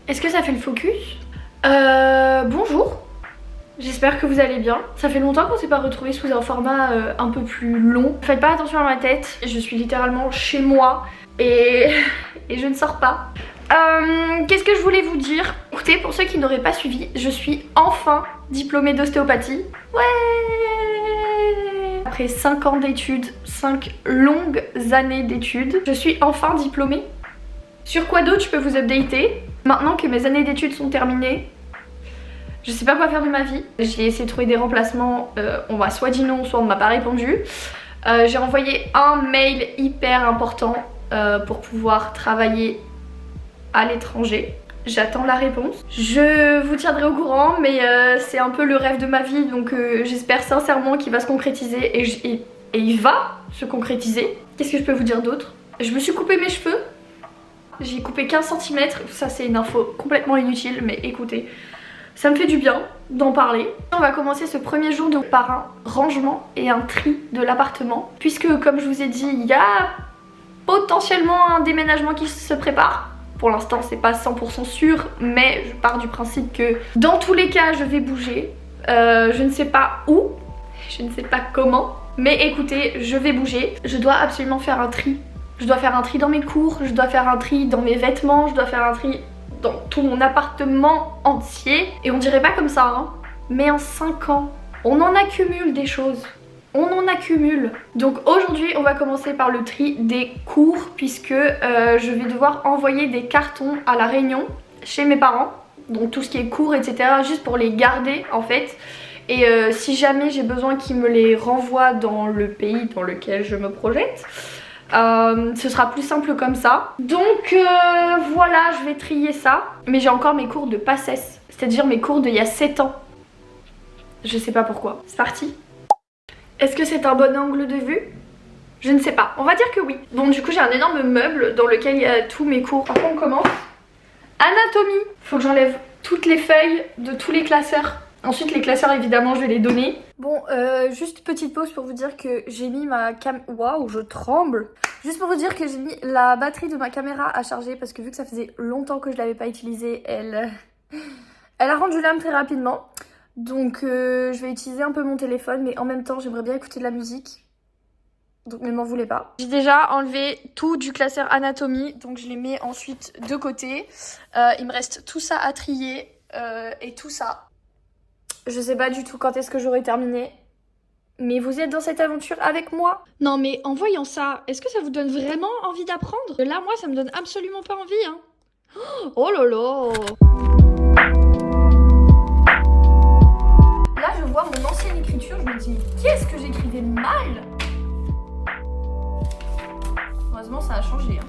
Est-ce que ça fait le focus? Bonjour. J'espère que vous allez bien. Ça fait longtemps qu'on s'est pas retrouvés sous un format un peu plus long. Faites pas attention à ma tête. Je suis littéralement chez moi et je ne sors pas. Qu'est-ce que je voulais vous dire? Écoutez, pour ceux qui n'auraient pas suivi, je suis enfin diplômée d'ostéopathie. Ouais! Après 5 ans d'études, 5 longues années d'études, je suis enfin diplômée. Sur quoi d'autre je peux vous updater? Maintenant que mes années d'études sont terminées, je sais pas quoi faire de ma vie. J'ai essayé de trouver des remplacements, on m'a soit dit non, soit on m'a pas répondu. J'ai envoyé un mail hyper important pour pouvoir travailler à l'étranger. J'attends la réponse. Je vous tiendrai au courant, mais c'est un peu le rêve de ma vie, donc j'espère sincèrement qu'il va se concrétiser et il va se concrétiser. Qu'est-ce que je peux vous dire d'autre? Je me suis coupé mes cheveux. J'ai coupé 15 cm, ça c'est une info complètement inutile, mais écoutez, ça me fait du bien d'en parler. On va commencer ce premier jour par un rangement et un tri de l'appartement, puisque comme je vous ai dit, il y a potentiellement un déménagement qui se prépare. Pour l'instant c'est pas 100% sûr, mais je pars du principe que dans tous les cas je vais bouger. Je ne sais pas où, je ne sais pas comment, mais écoutez, je vais bouger. Je dois absolument faire un tri. Je dois faire un tri dans mes cours, je dois faire un tri dans mes vêtements, je dois faire un tri dans tout mon appartement entier. Et on dirait pas comme ça, hein, mais en 5 ans, on en accumule des choses. On en accumule. Donc aujourd'hui, on va commencer par le tri des cours, puisque je vais devoir envoyer des cartons à La Réunion, chez mes parents. Donc tout ce qui est cours, etc., juste pour les garder en fait. Et si jamais j'ai besoin qu'ils me les renvoient dans le pays dans lequel je me projette, ce sera plus simple comme ça. Donc voilà, je vais trier ça. Mais j'ai encore mes cours de PACES, c'est-à-dire mes cours d'il y a 7 ans. Je sais pas pourquoi. C'est parti. Est-ce que c'est un bon angle de vue? Je ne sais pas. On va dire que oui. Bon, du coup, j'ai un énorme meuble dans lequel il y a tous mes cours. Par contre, on commence. Anatomie. Faut que j'enlève toutes les feuilles de tous les classeurs. Ensuite les classeurs évidemment je vais les donner. Bon juste petite pause pour vous dire que j'ai mis ma waouh je tremble. Juste pour vous dire que j'ai mis la batterie de ma caméra à charger parce que vu que ça faisait longtemps que je l'avais pas utilisée, elle a rendu l'âme très rapidement. Donc je vais utiliser un peu mon téléphone, mais en même temps j'aimerais bien écouter de la musique. Donc ne m'en voulez pas. J'ai déjà enlevé tout du classeur anatomie, donc je les mets ensuite de côté. Il me reste tout ça à trier et tout ça. Je sais pas du tout quand est-ce que j'aurai terminé. Mais vous êtes dans cette aventure avec moi? Non mais en voyant ça, est-ce que ça vous donne vraiment envie d'apprendre? Là moi ça me donne absolument pas envie hein. Oh là là. Là je vois mon ancienne écriture, je me dis qu'est-ce que j'écrivais mal. Heureusement ça a changé hein.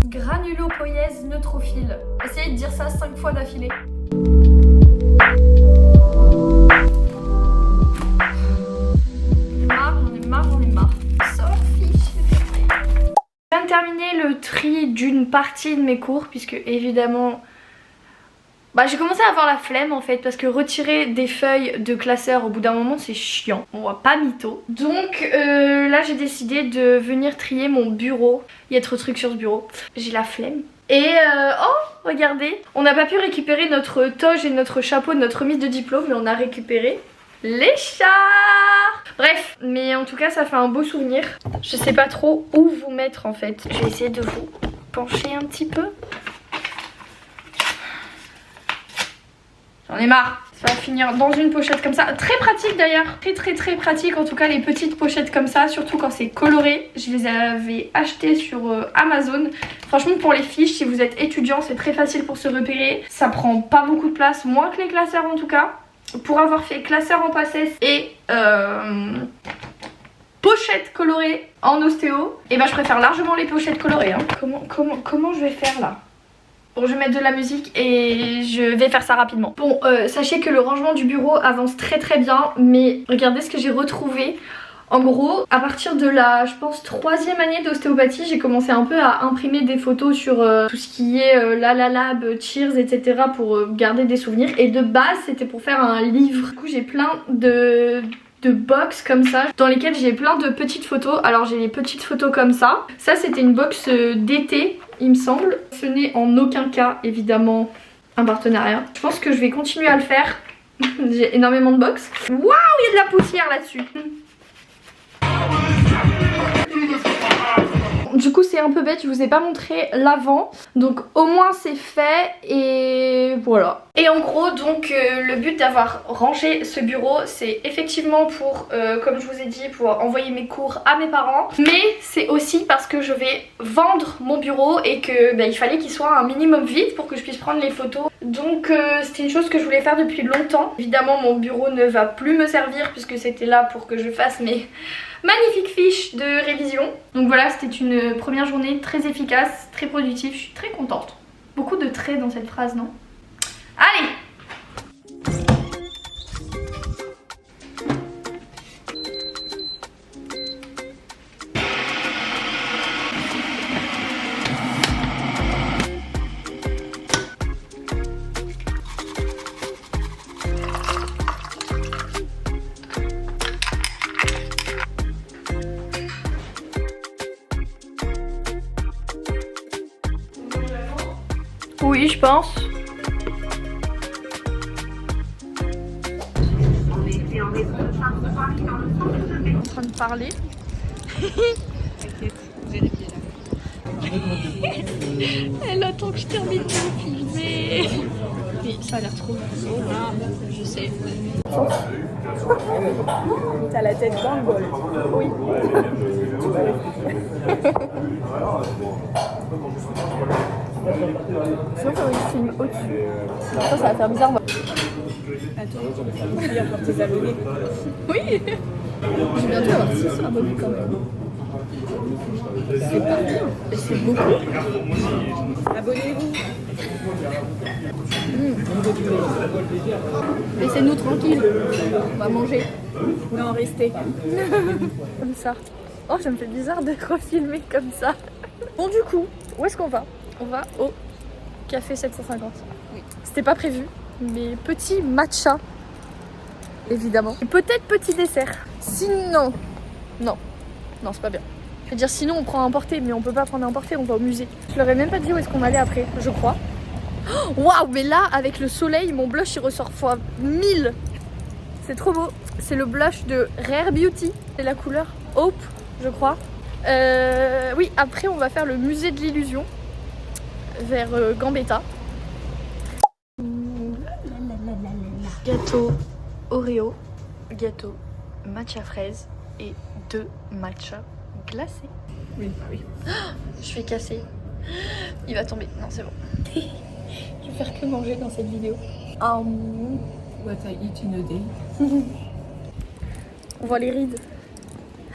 Granulopoïèse neutrophile. Essayez de dire ça 5 fois d'affilée. J'en ai marre. Sophie, je viens de terminer le tri d'une partie de mes cours, puisque évidemment j'ai commencé à avoir la flemme en fait, parce que retirer des feuilles de classeur au bout d'un moment c'est chiant, on va pas mytho. Donc là j'ai décidé de venir trier mon bureau. Il y a trop de trucs sur ce bureau, j'ai la flemme. Et oh regardez, on n'a pas pu récupérer notre toge et notre chapeau de notre remise de diplôme, mais on a récupéré les chats. Bref, mais en tout cas ça fait un beau souvenir. Je sais pas trop où vous mettre en fait. Je vais essayer de vous pencher un petit peu. J'en ai marre. Ça va finir dans une pochette comme ça. Très pratique d'ailleurs. Très pratique en tout cas les petites pochettes comme ça. Surtout quand c'est coloré. Je les avais achetées sur Amazon. Franchement pour les fiches, si vous êtes étudiant, c'est très facile pour se repérer. Ça prend pas beaucoup de place. Moins que les classeurs en tout cas. Pour avoir fait classeur en PACES et pochettes colorées en ostéo, et je préfère largement les pochettes colorées hein. Comment je vais faire là? Bon, je vais mettre de la musique et je vais faire ça rapidement. Bon, sachez que le rangement du bureau avance très bien, mais regardez ce que j'ai retrouvé. En gros, à partir de la, je pense, 3e année d'ostéopathie, j'ai commencé un peu à imprimer des photos sur tout ce qui est Lab, Cheers, etc. pour garder des souvenirs. Et de base, c'était pour faire un livre. Du coup, j'ai plein de de box comme ça dans lesquelles j'ai plein de petites photos. Alors j'ai les petites photos comme ça. Ça c'était une box d'été il me semble. Ce n'est en aucun cas évidemment un partenariat. Je pense que je vais continuer à le faire. J'ai énormément de box. Waouh, il y a de la poussière là-dessus. Du coup c'est un peu bête, je vous ai pas montré l'avant. Donc au moins c'est fait et voilà. Et en gros donc le but d'avoir rangé ce bureau c'est effectivement pour, comme je vous ai dit, pour envoyer mes cours à mes parents. Mais c'est aussi parce que je vais vendre mon bureau et que il fallait qu'il soit un minimum vide pour que je puisse prendre les photos. Donc c'était une chose que je voulais faire depuis longtemps. Évidemment mon bureau ne va plus me servir puisque c'était là pour que je fasse mes magnifiques fiches de révision. Donc voilà, c'était une première journée très efficace, très productive, je suis très contente. Beaucoup de traits dans cette phrase, non? Allez! Oui, je pense. En train de parler. Elle attend que je termine de filmer. Oui, ça a l'air trop beau. Je sais. T'as la tête dans le bol. Oui. Sinon, faut que je filme au-dessus. Ça va faire bizarre. Attends, oublie encore tes abonnés. Oui. J'ai bientôt avoir 600 abonnés quand même. C'est pas bien. Et c'est beaucoup. Abonnez-vous. Laissez-nous tranquille. On va manger. Non, restez. Comme ça. Oh, ça me fait bizarre de refilmer comme ça. Bon, du coup, où est-ce qu'on va? On va au café 750. Oui. C'était pas prévu, mais petit matcha, évidemment. Et peut-être petit dessert. Sinon, non, c'est pas bien. Je veux dire, sinon on prend un porté, mais on peut pas prendre un porté, on va au musée. Je leur ai même pas dit où est-ce qu'on allait après, je crois. Waouh, mais là, avec le soleil, mon blush il ressort fois 1000. C'est trop beau. C'est le blush de Rare Beauty. C'est la couleur Hope, je crois. Oui, après on va faire le musée de l'illusion vers Gambetta. Gâteau Oreo, gâteau matcha fraise et 2 matcha glacés. Oui, oui. Je vais casser. Il va tomber. Non, c'est bon. Je vais faire que manger dans cette vidéo. What I eat in a day. On voit les rides.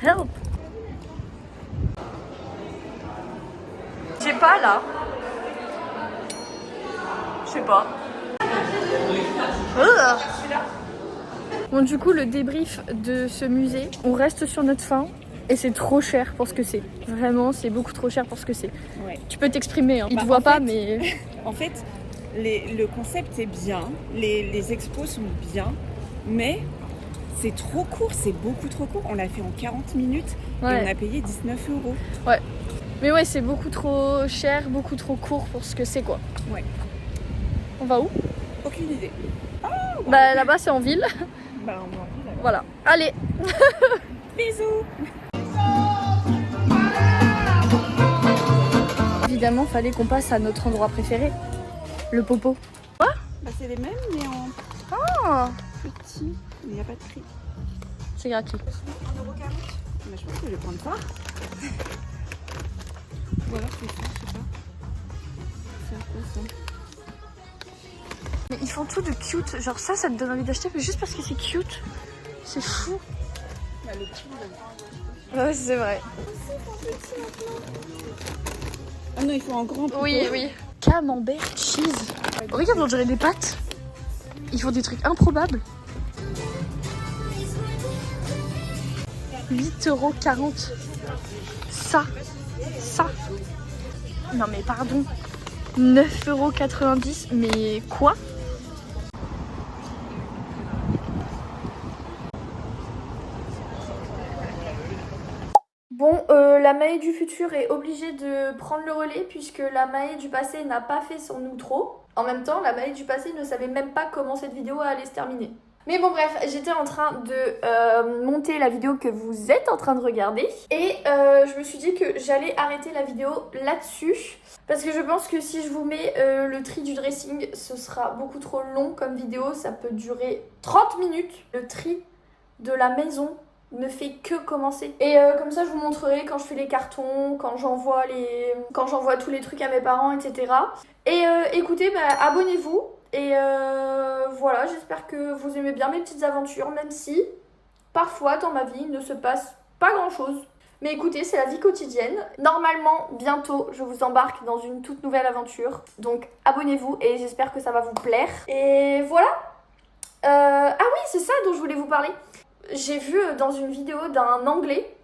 Help! Je sais pas là. Je sais pas. Bon, du coup, le débrief de ce musée, on reste sur notre faim et c'est trop cher pour ce que c'est. Vraiment, c'est beaucoup trop cher pour ce que c'est. Ouais. Tu peux t'exprimer, hein. Ils te voient pas, mais. En fait, le concept est bien, les expos sont bien, mais c'est trop court, c'est beaucoup trop court. On l'a fait en 40 minutes Ouais. et on a payé 19 €. Ouais. Mais ouais, c'est beaucoup trop cher, beaucoup trop court pour ce que c'est, quoi. Ouais. On va où? Aucune idée. Bah là-bas, c'est en ville. Bah, on va en ville alors. Voilà. Allez. Bisous. Évidemment, fallait qu'on passe à notre endroit préféré, le popo. Bah, c'est les mêmes, mais en Ah, petit. Mais il n'y a pas de prix. c'est gratuit. 1,40 €. Mais je pense que je vais prendre ça. Ou alors c'est ça, je sais pas. C'est un peu ça. Mais ils font tout de cute. Genre ça te donne envie d'acheter, mais juste parce que c'est cute. C'est fou. Bah, le petit, Ouais, c'est vrai. ah non, il faut en grand. plutôt. Oui, oui. Camembert cheese. Regarde, on dirait des pâtes. Ils font des trucs improbables. 8,40 €. Ça. Non mais pardon. 9,90 €. Mais quoi? La Maë du futur est obligée de prendre le relais puisque la Maë du passé n'a pas fait son outro. En même temps, la Maë du passé ne savait même pas comment cette vidéo allait se terminer. Mais bon bref, j'étais en train de monter la vidéo que vous êtes en train de regarder et je me suis dit que j'allais arrêter la vidéo là-dessus parce que je pense que si je vous mets le tri du dressing, ce sera beaucoup trop long comme vidéo, ça peut durer 30 minutes. Le tri de la maison ne fait que commencer. Et comme ça, je vous montrerai quand je fais les cartons, quand j'envoie tous les trucs à mes parents, etc. Et écoutez, abonnez-vous. Et voilà, j'espère que vous aimez bien mes petites aventures, même si parfois dans ma vie il ne se passe pas grand chose. Mais écoutez, c'est la vie quotidienne. Normalement, bientôt, je vous embarque dans une toute nouvelle aventure. Donc abonnez-vous et j'espère que ça va vous plaire. Et voilà. Ah oui, c'est ça dont je voulais vous parler. J'ai vu dans une vidéo d'un Anglais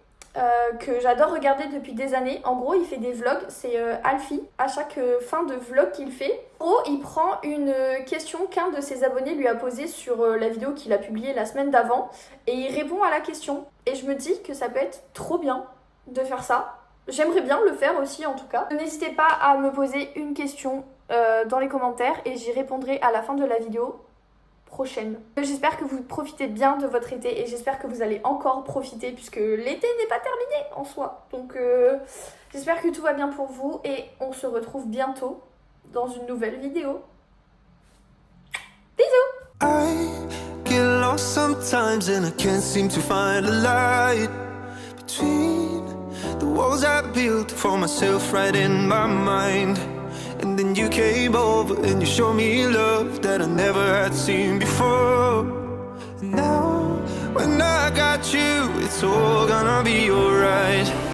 que j'adore regarder depuis des années. En gros, il fait des vlogs, c'est Alfie. À chaque fin de vlog qu'il fait, en gros, il prend une question qu'un de ses abonnés lui a posée sur la vidéo qu'il a publiée la semaine d'avant et il répond à la question. Et je me dis que ça peut être trop bien de faire ça. J'aimerais bien le faire aussi en tout cas. N'hésitez pas à me poser une question dans les commentaires et j'y répondrai à la fin de la vidéo prochaine. J'espère que vous profitez bien de votre été et j'espère que vous allez encore profiter puisque l'été n'est pas terminé en soi. Donc j'espère que tout va bien pour vous et on se retrouve bientôt dans une nouvelle vidéo. Bisous! I get lost sometimes and I can't seem to find a light between the walls I built for myself right in my mind. And then you came over and you showed me love that I never had seen before. And now, when I got you, it's all gonna be alright.